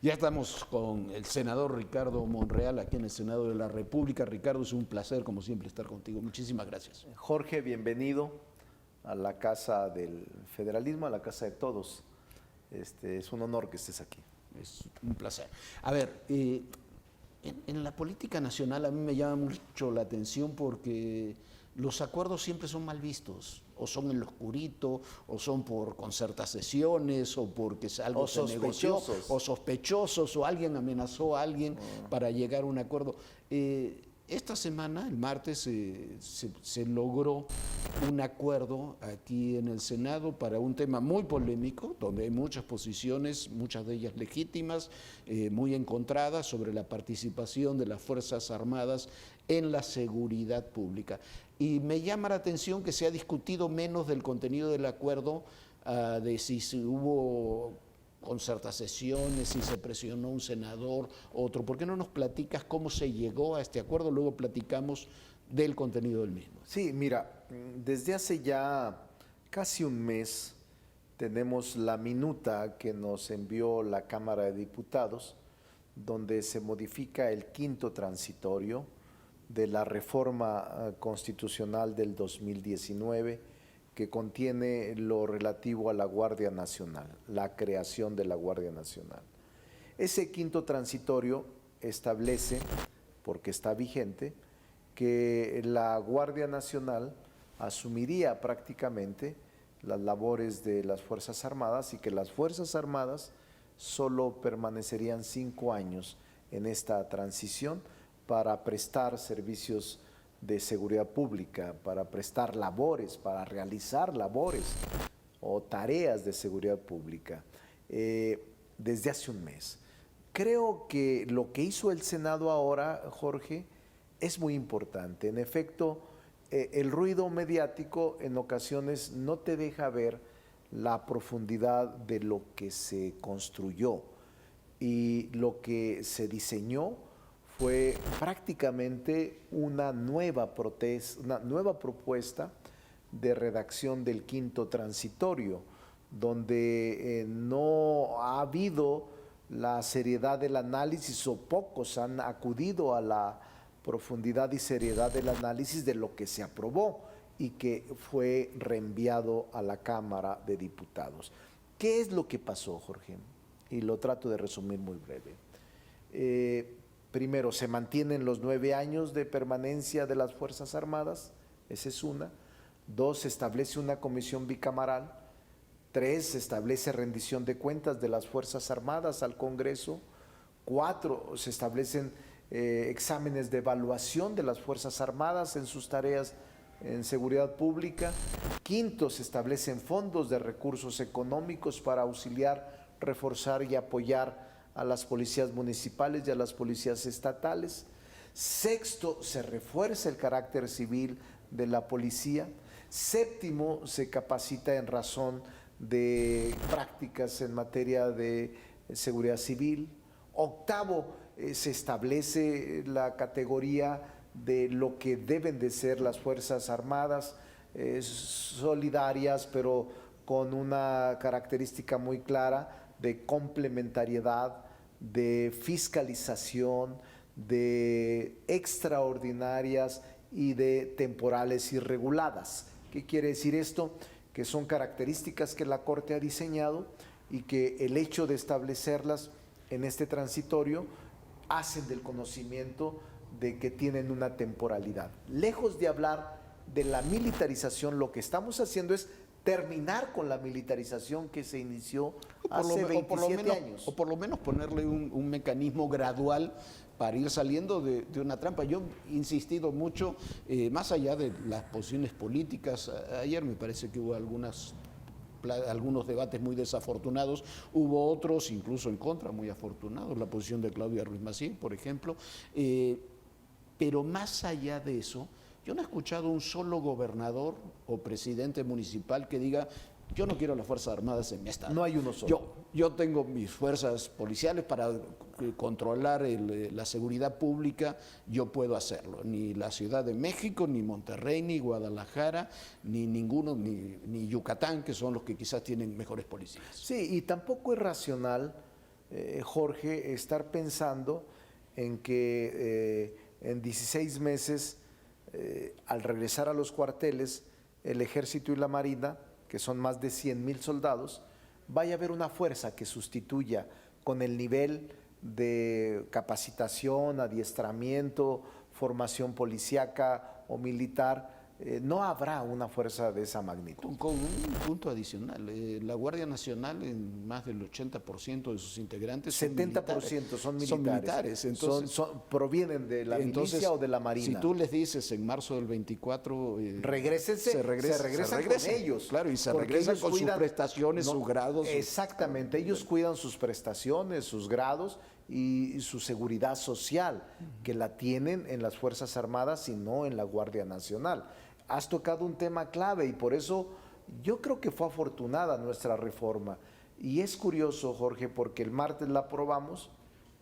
Ya estamos con el senador Ricardo Monreal aquí en el Senado de la República. Ricardo, es un placer, como siempre, estar contigo. Muchísimas gracias. Jorge, bienvenido a la casa del federalismo, a la casa de todos. Es un honor que estés aquí. Es un placer. A ver, en la política nacional a mí me llama mucho la atención porque los acuerdos siempre son mal vistos, o son en lo oscurito, o son por concertaciones, o porque algo O se negoció, o sospechosos, o alguien amenazó a alguien para llegar a un acuerdo. Esta semana, el martes, se logró un acuerdo aquí en el Senado para un tema muy polémico, donde hay muchas posiciones, muchas de ellas legítimas, muy encontradas, sobre la participación de las Fuerzas Armadas en la seguridad pública. Y me llama la atención que se ha discutido menos del contenido del acuerdo, de si hubo concertaciones, si se presionó un senador, otro. ¿Por qué no nos platicas cómo se llegó a este acuerdo? Luego platicamos del contenido del mismo. Sí, mira, desde hace ya casi un mes tenemos la minuta que nos envió la Cámara de Diputados, donde se modifica el quinto transitorio de la reforma constitucional del 2019, que contiene lo relativo a la Guardia Nacional, la creación de la Guardia Nacional. Ese quinto transitorio establece, porque está vigente, que la Guardia Nacional asumiría prácticamente las labores de las Fuerzas Armadas y que las Fuerzas Armadas solo permanecerían 5 años en esta transición para prestar servicios de seguridad pública, para prestar labores, para realizar labores o tareas de seguridad pública desde hace un mes. Creo que lo que hizo el Senado ahora, Jorge, es muy importante. En efecto, el ruido mediático en ocasiones no te deja ver la profundidad de lo que se construyó y lo que se diseñó fue prácticamente una nueva propuesta de redacción del quinto transitorio, donde no ha habido la seriedad del análisis o pocos han acudido a la profundidad y seriedad del análisis de lo que se aprobó y que fue reenviado a la Cámara de Diputados. ¿Qué es lo que pasó, Jorge? Y lo trato de resumir muy breve. Primero, se mantienen los 9 años de permanencia de las Fuerzas Armadas, esa es una. 2, se establece una comisión bicameral. 3, se establece rendición de cuentas de las Fuerzas Armadas al Congreso. 4, se establecen exámenes de evaluación de las Fuerzas Armadas en sus tareas en seguridad pública. 5, se establecen fondos de recursos económicos para auxiliar, reforzar y apoyar a las policías municipales y a las policías estatales. 6, se refuerza el carácter civil de la policía. 7, se capacita en razón de prácticas en materia de seguridad civil. 8, se establece la categoría de lo que deben de ser las Fuerzas Armadas, solidarias, pero con una característica muy clara de complementariedad, de fiscalización, de extraordinarias y de temporales y reguladas. ¿Qué quiere decir esto? Que son características que la Corte ha diseñado y que el hecho de establecerlas en este transitorio hacen del conocimiento de que tienen una temporalidad. Lejos de hablar de la militarización, lo que estamos haciendo es terminar con la militarización que se inició hace 27 años. O por lo menos ponerle un mecanismo gradual para ir saliendo de una trampa. Yo he insistido mucho, más allá de las posiciones políticas, ayer me parece que hubo algunos debates muy desafortunados, hubo otros incluso en contra muy afortunados, la posición de Claudia Ruiz Massieu, por ejemplo, pero más allá de eso, yo no he escuchado un solo gobernador o presidente municipal que diga: yo no quiero las Fuerzas Armadas en mi estado. No hay uno solo. Yo tengo mis fuerzas policiales para controlar la seguridad pública, yo puedo hacerlo. Ni la Ciudad de México, ni Monterrey, ni Guadalajara, ni ninguno, ni Yucatán, que son los que quizás tienen mejores policías. Sí, y tampoco es racional Jorge, estar pensando en que en 16 meses, al regresar a los cuarteles, el Ejército y la Marina, que son más de 100,000 soldados, vaya a haber una fuerza que sustituya con el nivel de capacitación, adiestramiento, formación policíaca o militar. No habrá una fuerza de esa magnitud. Con un punto adicional, la Guardia Nacional, en más del 80% de sus integrantes son 70% son militares. Son militares, entonces, provienen de la milicia o de la Marina. Si tú les dices en marzo del 24, regrésense, se regresan con ellos. Claro, y se regresan con sus prestaciones, sus grados. Exactamente, ellos cuidan sus prestaciones, sus grados y su seguridad social, que la tienen en las Fuerzas Armadas y no en la Guardia Nacional. Has tocado un tema clave y por eso yo creo que fue afortunada nuestra reforma. Y es curioso, Jorge, porque el martes la aprobamos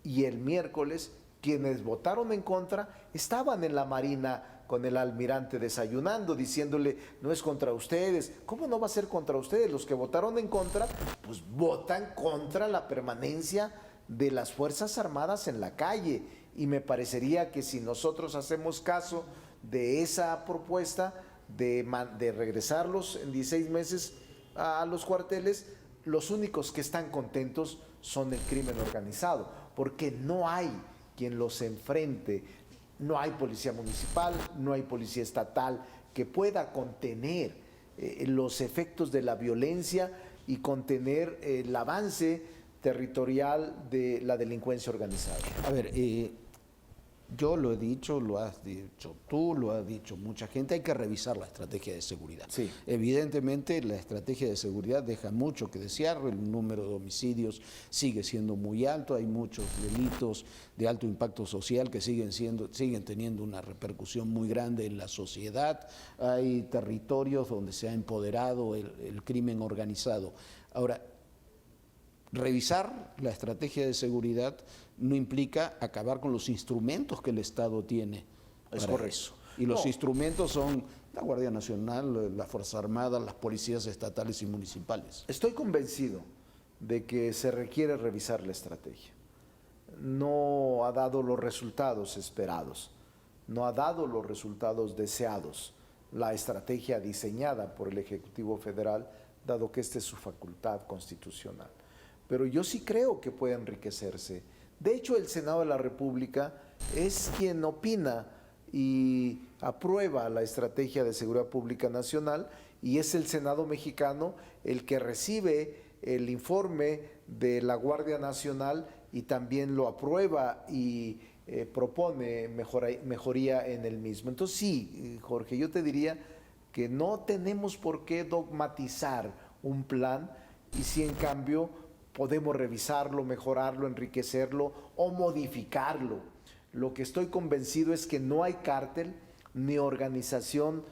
y el miércoles quienes votaron en contra estaban en la Marina con el almirante desayunando, diciéndole, no es contra ustedes. ¿Cómo no va a ser contra ustedes? Los que votaron en contra, pues votan contra la permanencia de las Fuerzas Armadas en la calle. Y me parecería que si nosotros hacemos caso de esa propuesta de regresarlos en 16 meses a los cuarteles, los únicos que están contentos son el crimen organizado, porque no hay quien los enfrente, no hay policía municipal, no hay policía estatal que pueda contener los efectos de la violencia y contener el avance territorial de la delincuencia organizada. A ver, yo lo he dicho, lo has dicho tú, lo ha dicho mucha gente, hay que revisar la estrategia de seguridad. Sí. Evidentemente la estrategia de seguridad deja mucho que desear, el número de homicidios sigue siendo muy alto, hay muchos delitos de alto impacto social que siguen teniendo una repercusión muy grande en la sociedad, hay territorios donde se ha empoderado el crimen organizado. Ahora, revisar la estrategia de seguridad no implica acabar con los instrumentos que el Estado tiene para eso. Y los instrumentos son la Guardia Nacional, las Fuerzas Armadas, las policías estatales y municipales. Estoy convencido de que se requiere revisar la estrategia. No ha dado los resultados esperados, no ha dado los resultados deseados la estrategia diseñada por el Ejecutivo Federal, dado que esta es su facultad constitucional. Pero yo sí creo que puede enriquecerse. De hecho, el Senado de la República es quien opina y aprueba la Estrategia de Seguridad Pública Nacional, y es el Senado mexicano el que recibe el informe de la Guardia Nacional y también lo aprueba y propone mejoría en el mismo. Entonces sí, Jorge, yo te diría que no tenemos por qué dogmatizar un plan, y si en cambio podemos revisarlo, mejorarlo, enriquecerlo o modificarlo. Lo que estoy convencido es que no hay cártel ni organización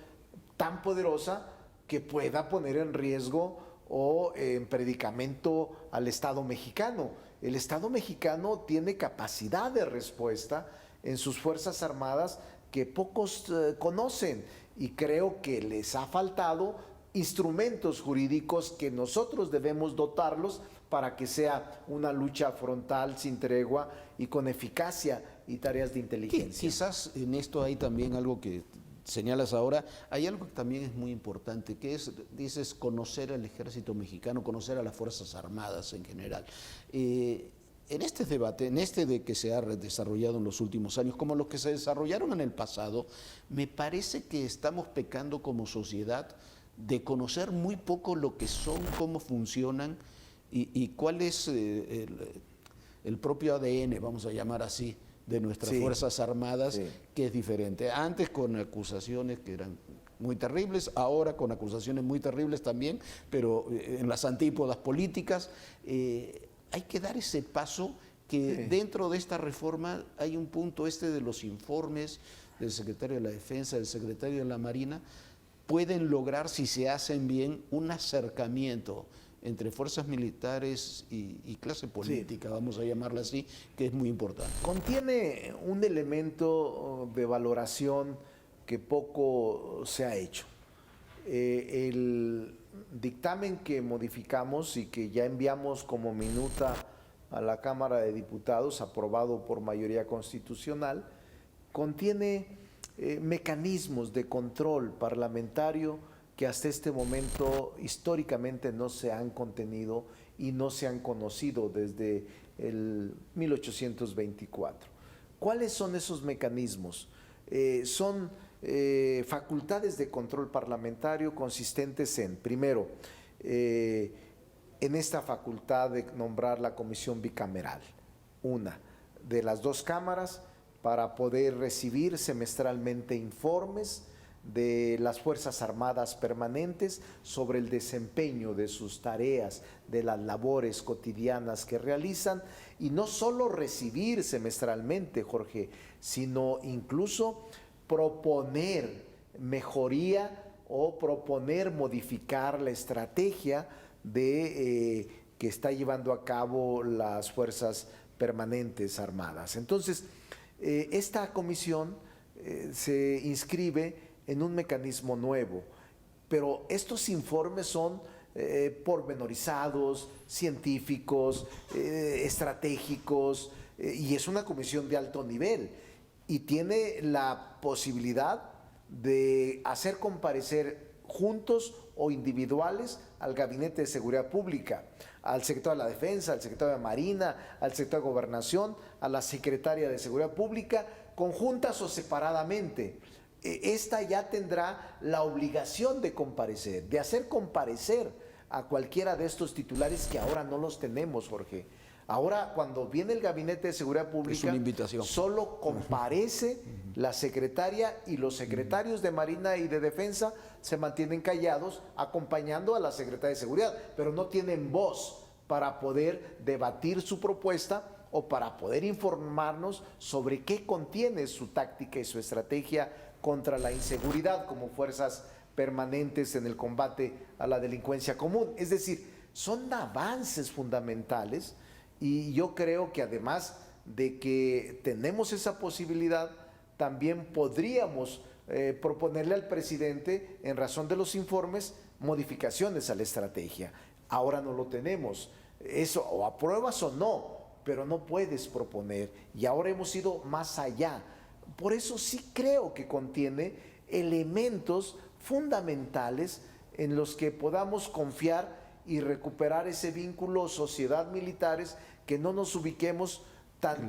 tan poderosa que pueda poner en riesgo o en predicamento al Estado mexicano. El Estado mexicano tiene capacidad de respuesta en sus Fuerzas Armadas que pocos conocen, y creo que les ha faltado instrumentos jurídicos que nosotros debemos dotarlos para que sea una lucha frontal, sin tregua y con eficacia y tareas de inteligencia. Quizás en esto hay también algo que señalas ahora, hay algo que también es muy importante, que es, dices, conocer al ejército mexicano, conocer a las Fuerzas Armadas en general. En este debate, en este de que se ha desarrollado en los últimos años, como los que se desarrollaron en el pasado, me parece que estamos pecando como sociedad de conocer muy poco lo que son, cómo funcionan y cuál es el propio ADN, vamos a llamar así, de nuestras Fuerzas Armadas, que es diferente. Antes con acusaciones que eran muy terribles, ahora con acusaciones muy terribles también, pero en las antípodas políticas. Hay que dar ese paso que dentro de esta reforma hay un punto de los informes del secretario de la Defensa, del secretario de la Marina, pueden lograr, si se hacen bien, un acercamiento entre fuerzas militares y clase política, vamos a llamarla así, que es muy importante. Contiene un elemento de valoración que poco se ha hecho. El dictamen que modificamos y que ya enviamos como minuta a la Cámara de Diputados, aprobado por mayoría constitucional, contiene mecanismos de control parlamentario que hasta este momento históricamente no se han contenido y no se han conocido desde el 1824. ¿Cuáles son esos mecanismos? Son facultades de control parlamentario consistentes en, primero, en esta facultad de nombrar la comisión bicameral, una de las dos cámaras, para poder recibir semestralmente informes de las Fuerzas Armadas permanentes sobre el desempeño de sus tareas, de las labores cotidianas que realizan, y no solo recibir semestralmente, Jorge, sino incluso proponer mejoría o proponer modificar la estrategia de que está llevando a cabo las Fuerzas Permanentes Armadas. Entonces, esta comisión se inscribe en un mecanismo nuevo, pero estos informes son pormenorizados, científicos, estratégicos, y es una comisión de alto nivel y tiene la posibilidad de hacer comparecer juntos o individuales al Gabinete de Seguridad Pública, al secretario de la Defensa, al secretario de Marina, al secretario de Gobernación, a la secretaria de Seguridad Pública, conjuntas o separadamente. Esta ya tendrá la obligación de comparecer, de hacer comparecer a cualquiera de estos titulares que ahora no los tenemos, Jorge. Ahora, cuando viene el Gabinete de Seguridad Pública, es una invitación. Solo comparece la secretaria, y los secretarios de Marina y de Defensa se mantienen callados acompañando a la secretaria de Seguridad, pero no tienen voz para poder debatir su propuesta o para poder informarnos sobre qué contiene su táctica y su estrategia contra la inseguridad como fuerzas permanentes en el combate a la delincuencia común. Es decir, son avances fundamentales, y yo creo que además de que tenemos esa posibilidad, también podríamos proponerle al presidente, en razón de los informes, modificaciones a la estrategia. Ahora no lo tenemos. Eso o apruebas o no, pero no puedes proponer. Y ahora hemos ido más allá. Por eso sí creo que contiene elementos fundamentales en los que podamos confiar y recuperar ese vínculo sociedad-militares, que no nos ubiquemos tan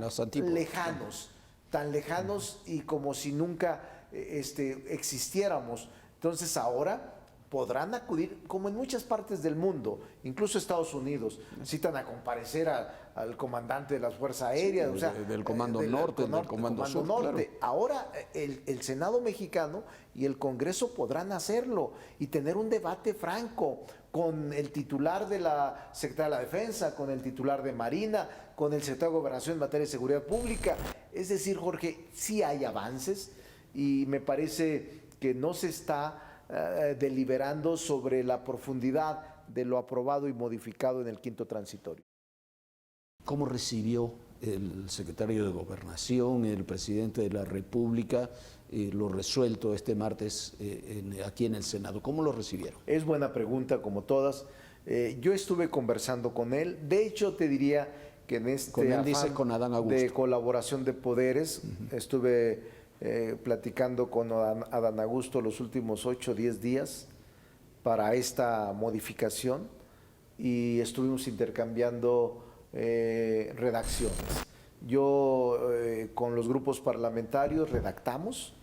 lejanos y como si nunca existiéramos. Entonces ahora podrán acudir, como en muchas partes del mundo, incluso Estados Unidos, citan a comparecer al comandante de las Fuerzas Aéreas, sí, o sea, del Comando Norte, del Comando Sur. Norte. Claro. Ahora el Senado mexicano y el Congreso podrán hacerlo y tener un debate franco con el titular de la Secretaría de la Defensa, con el titular de Marina, con el secretario de Gobernación en materia de seguridad pública. Es decir, Jorge, sí hay avances, y me parece que no se está deliberando sobre la profundidad de lo aprobado y modificado en el quinto transitorio. ¿Cómo recibió el secretario de Gobernación, el presidente de la República, lo resuelto este martes aquí en el Senado? ¿Cómo lo recibieron? Es buena pregunta, como todas. Yo estuve conversando con él. De hecho, te diría que en este afán con Adán Augusto, de colaboración de poderes, estuve platicando con Adán Augusto los últimos 8 o 10 días para esta modificación, y estuvimos intercambiando redacciones. Yo con los grupos parlamentarios redactamos,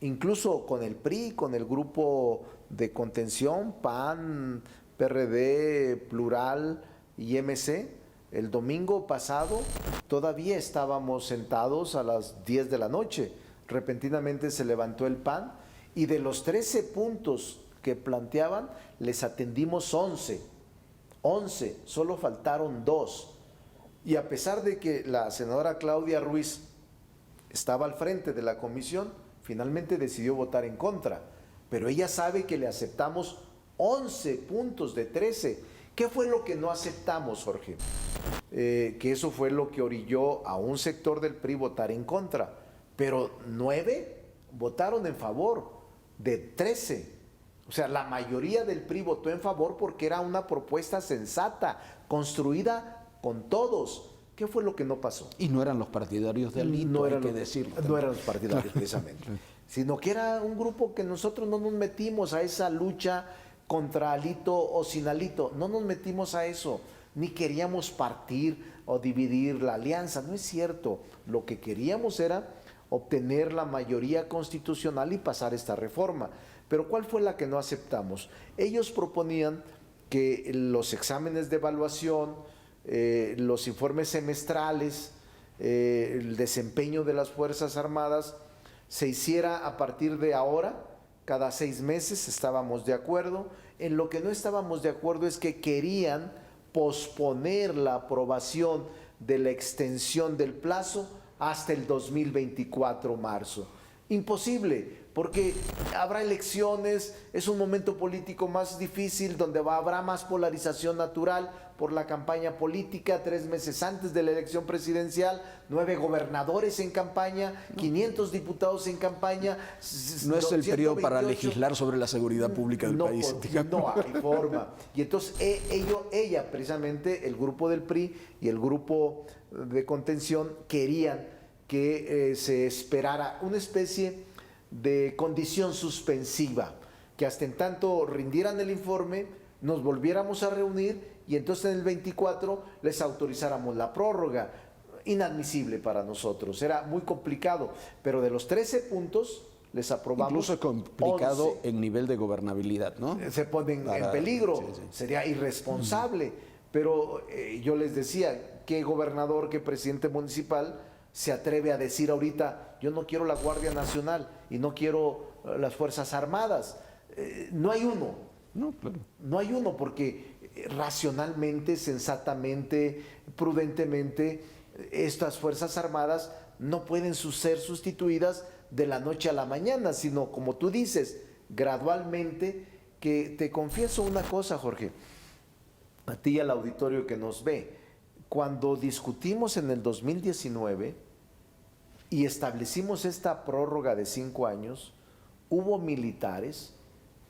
incluso con el PRI, con el grupo de contención, PAN, PRD, Plural y MC. El domingo pasado todavía estábamos sentados a las 10 de la noche. Repentinamente se levantó el PAN, y de los 13 puntos que planteaban, les atendimos 11, solo faltaron 2. Y a pesar de que la senadora Claudia Ruiz estaba al frente de la comisión, finalmente decidió votar en contra. Pero ella sabe que le aceptamos 11 puntos de 13. ¿Qué fue lo que no aceptamos, Jorge? Que eso fue lo que orilló a un sector del PRI votar en contra. Pero 9 votaron en favor de 13. O sea, la mayoría del PRI votó en favor porque era una propuesta sensata, construida con todos. ¿Qué fue lo que no pasó? Y no eran los partidarios de Alito, No hay eran que los- decirlo. No eran los partidarios, precisamente. Sino que era un grupo que nosotros no nos metimos a esa lucha contra Alito o sin Alito. No nos metimos a eso. Ni queríamos partir o dividir la alianza. No es cierto. Lo que queríamos era obtener la mayoría constitucional y pasar esta reforma. Pero ¿cuál fue la que no aceptamos? Ellos proponían que los exámenes de evaluación, los informes semestrales, el desempeño de las Fuerzas Armadas se hiciera a partir de ahora, cada 6 meses. Estábamos de acuerdo. En lo que no estábamos de acuerdo es que querían posponer la aprobación de la extensión del plazo hasta el 2024 marzo. Imposible, porque habrá elecciones, es un momento político más difícil donde habrá más polarización natural por la campaña política, 3 meses antes de la elección presidencial, 9 gobernadores en campaña, 500 diputados en campaña. No es el periodo para 128. legislar sobre la seguridad pública del país. No hay forma. Y entonces ella, precisamente, el grupo del PRI y el grupo de contención querían que se esperara una especie de condición suspensiva, que hasta en tanto rindieran el informe, nos volviéramos a reunir y entonces en el 24 les autorizáramos la prórroga. Inadmisible para nosotros, era muy complicado, pero de los 13 puntos les aprobamos. Incluso complicado 11. en nivel de gobernabilidad, ¿no? Se ponen en peligro, sí, sí. sería irresponsable. Pero yo les decía, ¿qué gobernador, qué presidente municipal se atreve a decir ahorita, yo no quiero la Guardia Nacional y no quiero las Fuerzas Armadas? No hay uno. No, claro. No hay uno porque racionalmente, sensatamente, prudentemente, estas Fuerzas Armadas no pueden ser sustituidas de la noche a la mañana, sino, como tú dices, gradualmente. Que te confieso una cosa, Jorge, a ti y al auditorio que nos ve, cuando discutimos en el 2019 y establecimos esta prórroga de 5 años, hubo militares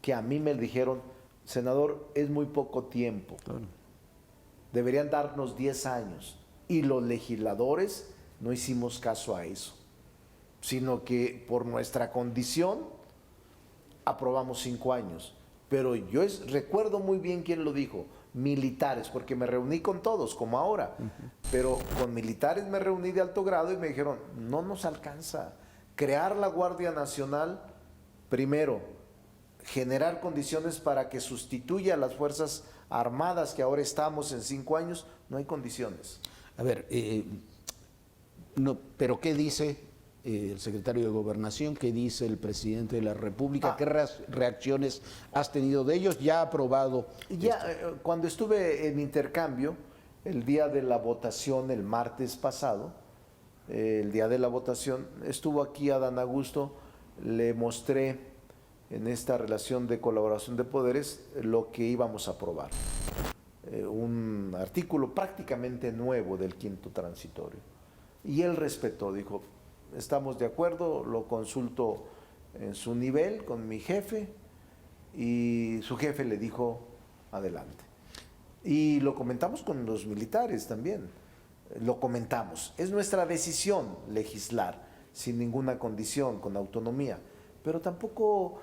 que a mí me dijeron, senador, es muy poco tiempo, Claro. deberían darnos 10 años. Y los legisladores no hicimos caso a eso, sino que por nuestra condición aprobamos 5 años. Pero yo recuerdo muy bien quién lo dijo, militares, porque me reuní con todos, como ahora, pero con militares me reuní de alto grado y me dijeron, no nos alcanza. Crear la Guardia Nacional, primero, generar condiciones para que sustituya a las Fuerzas Armadas, que ahora estamos en 5 años, no hay condiciones. A ver, no, pero ¿qué dice el secretario de Gobernación? ¿Qué dice el presidente de la República? ¿Qué reacciones has tenido de ellos? ¿Ya ha aprobado? Ya cuando estuve en intercambio, el día de la votación, el martes pasado, el día de la votación, estuvo aquí Adán Augusto, le mostré en esta relación de colaboración de poderes lo que íbamos a aprobar. Un artículo prácticamente nuevo del quinto transitorio. Y él respetó, dijo, estamos de acuerdo, lo consulto en su nivel con mi jefe, y su jefe le dijo, adelante. Y lo comentamos con los militares también, lo comentamos. Es nuestra decisión legislar sin ninguna condición, con autonomía, pero tampoco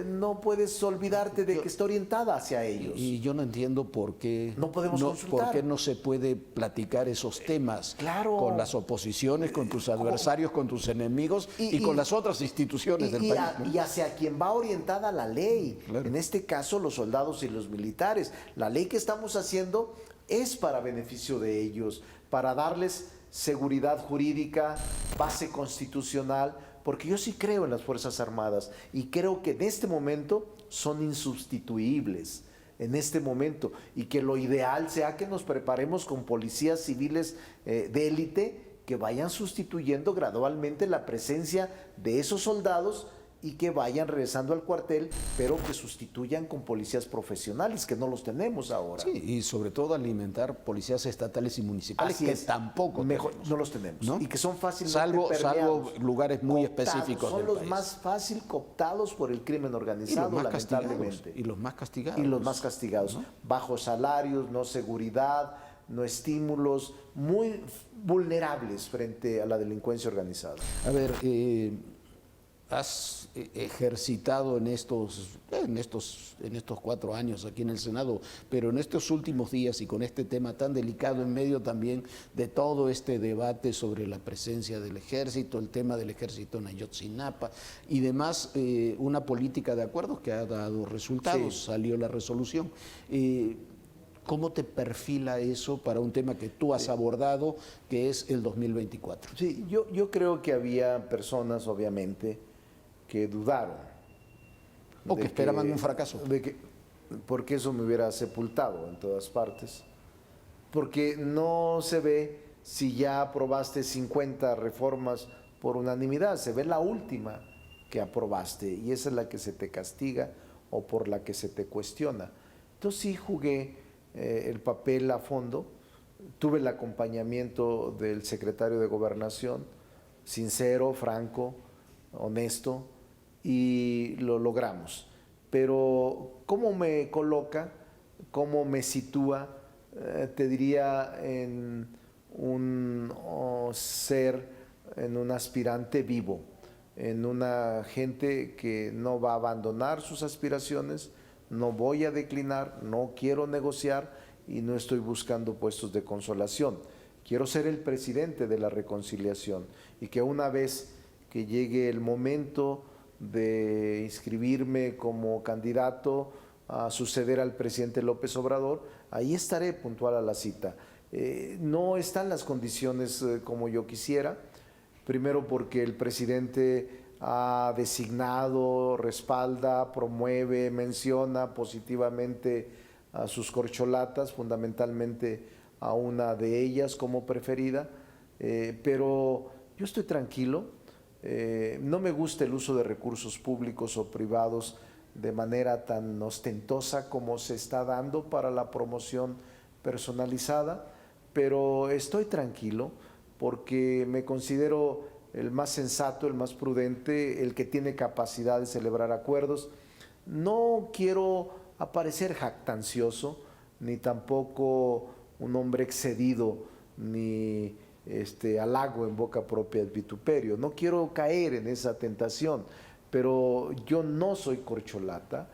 no puedes olvidarte de que está orientada hacia ellos. Y yo no entiendo por qué no podemos consultar. ¿Por qué no se puede platicar esos temas claro. con las oposiciones, con tus adversarios, con tus enemigos y con las otras instituciones del país? ¿No? Y hacia quien va orientada la ley, Claro. En este caso los soldados y los militares. La ley que estamos haciendo es para beneficio de ellos, para darles seguridad jurídica, base constitucional, porque yo sí creo en las Fuerzas Armadas y creo que en este momento son insustituibles, en este momento, y que lo ideal sea que nos preparemos con policías civiles de élite que vayan sustituyendo gradualmente la presencia de esos soldados y que vayan regresando al cuartel, pero que sustituyan con policías profesionales, que no los tenemos ahora. Sí, y sobre todo alimentar policías estatales y municipales, Así que es. tampoco no los tenemos, ¿no? Y que son fácilmente salvo permeados, lugares muy cooptados, específicos son del los país. más fácil cooptados por el crimen Y los organizado, más castigados. lamentablemente. Y los más castigados. Y los más castigados, ¿no? bajos salarios, no seguridad, no estímulos, muy vulnerables frente a la delincuencia organizada. A ver, has ejercitado en estos 4 años aquí en el Senado, pero en estos últimos días y con este tema tan delicado en medio también de todo este debate sobre la presencia del ejército, el tema del ejército en Ayotzinapa y demás, una política de acuerdos que ha dado resultados, Sí. salió la resolución. ¿Cómo te perfila eso para un tema que tú has abordado, que es el 2024? Sí, yo creo que había personas, obviamente, que dudaron. O que esperaban un fracaso. Porque eso me hubiera sepultado en todas partes. Porque no se ve si ya aprobaste 50 reformas por unanimidad, se ve la última que aprobaste y esa es la que se te castiga o por la que se te cuestiona. Entonces sí jugué el papel a fondo, tuve el acompañamiento del secretario de Gobernación, sincero, franco, honesto, y lo logramos. Pero ¿cómo me coloca, cómo me sitúa? Te diría en un ser, en un aspirante vivo, en una gente que no va a abandonar sus aspiraciones, no voy a declinar, no quiero negociar y no estoy buscando puestos de consolación. Quiero ser el presidente de la reconciliación y que una vez que llegue el momento de inscribirme como candidato a suceder al presidente López Obrador, ahí estaré puntual a la cita. No están las condiciones como yo quisiera, primero porque el presidente ha designado, respalda, promueve, menciona positivamente a sus corcholatas, fundamentalmente a una de ellas como preferida, pero yo estoy tranquilo. No me gusta el uso de recursos públicos o privados de manera tan ostentosa como se está dando para la promoción personalizada, pero estoy tranquilo porque me considero el más sensato, el más prudente, el que tiene capacidad de celebrar acuerdos. No quiero aparecer jactancioso, ni tampoco un hombre excedido, ni halago en boca propia, el vituperio. No quiero caer en esa tentación, pero yo no soy corcholata,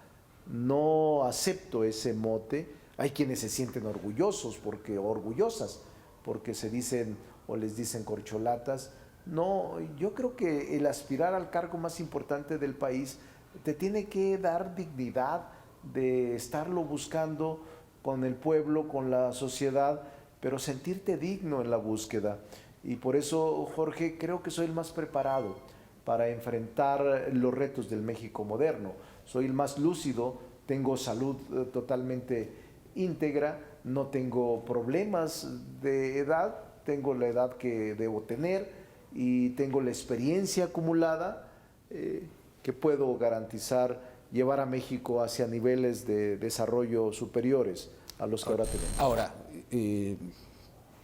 no acepto ese mote. Hay quienes se sienten orgullosos, orgullosas, porque se dicen o les dicen corcholatas. No, yo creo que el aspirar al cargo más importante del país te tiene que dar dignidad de estarlo buscando con el pueblo, con la sociedad, pero sentirte digno en la búsqueda. Y por eso, Jorge, creo que soy el más preparado para enfrentar los retos del México moderno. Soy el más lúcido, tengo salud totalmente íntegra, no tengo problemas de edad, tengo la edad que debo tener y tengo la experiencia acumulada que puedo garantizar llevar a México hacia niveles de desarrollo superiores a los que ahora tenemos. Ahora,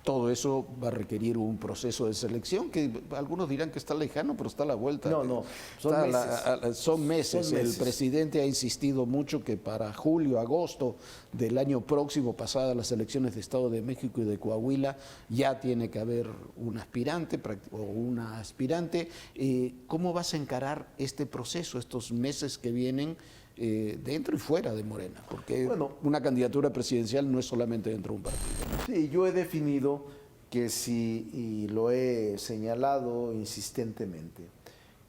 todo eso va a requerir un proceso de selección que algunos dirán que está lejano, pero está a la vuelta. No, son meses. Son meses. El presidente ha insistido mucho que para julio, agosto del año próximo, pasadas las elecciones de Estado de México y de Coahuila, ya tiene que haber un aspirante o una aspirante. ¿Cómo vas a encarar este proceso, estos meses que vienen dentro y fuera de Morena? Porque una candidatura presidencial no es solamente dentro de un partido. Sí, yo he definido que si, y lo he señalado insistentemente,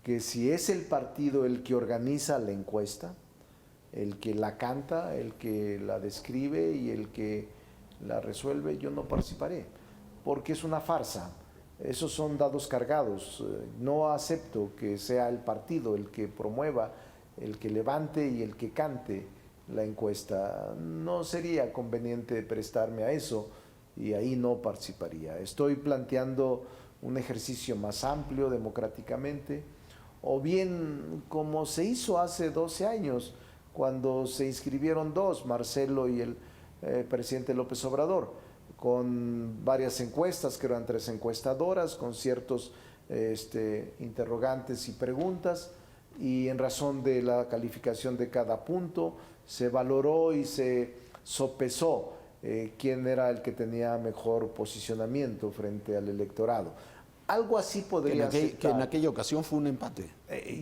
que si es el partido el que organiza la encuesta, el que la canta, el que la describe y el que la resuelve, yo no participaré, porque es una farsa. Esos son dados cargados. No acepto que sea el partido el que promueva, el que levante y el que cante la encuesta. No sería conveniente prestarme a eso y ahí no participaría. Estoy planteando un ejercicio más amplio democráticamente, o bien como se hizo hace 12 años, cuando se inscribieron dos, Marcelo y el presidente López Obrador, con varias encuestas, que eran 3 encuestadoras, con ciertos interrogantes y preguntas, y en razón de la calificación de cada punto se valoró y se sopesó quién era el que tenía mejor posicionamiento frente al electorado. Algo así podría ser. Que en aquella ocasión fue un empate.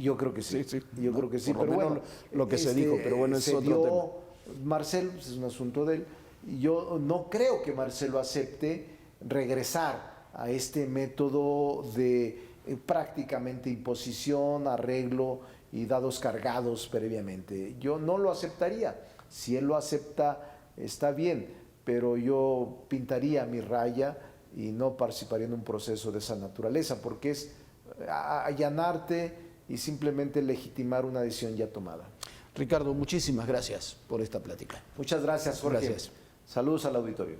Yo creo que sí. Sí, sí. Yo creo que sí. Por lo Pero menos bueno, lo que se dijo, pero bueno, es se otro dio tema. Marcelo, pues, es un asunto de él. Y yo no creo que Marcelo acepte regresar a este método de prácticamente imposición, arreglo y dados cargados previamente. Yo no lo aceptaría. Si él lo acepta, está bien, pero yo pintaría mi raya y no participaría en un proceso de esa naturaleza, porque es allanarte y simplemente legitimar una decisión ya tomada. Ricardo, muchísimas gracias por esta plática. Muchas gracias, Jorge. Gracias. Saludos al auditorio.